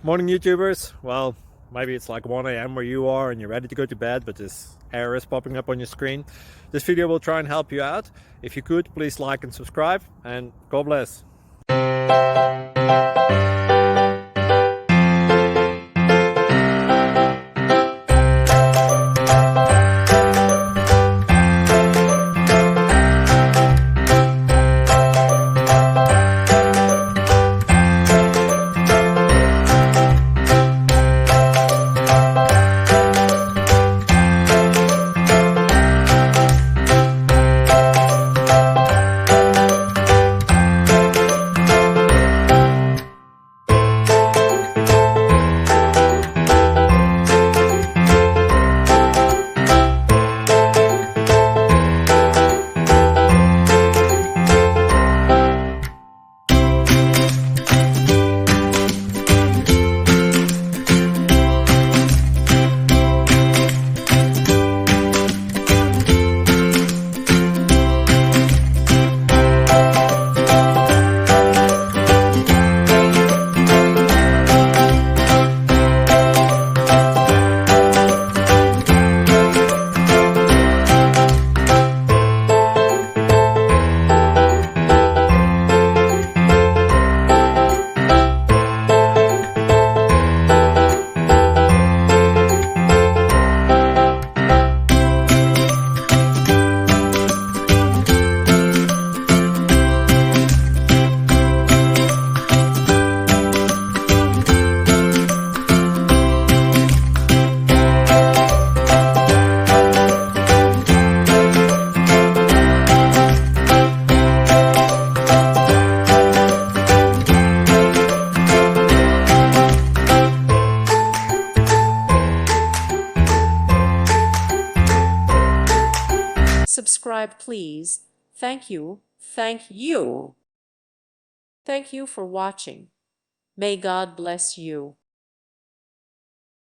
Morning YouTubers. Well, maybe it's like 1 a.m. where you are and you're ready to go to bed, but this error is popping up on your screen. This video will try and help you out. If you could, please like and subscribe, and God bless. Subscribe, please. Thank you. Thank you. Thank you for watching. May God bless you.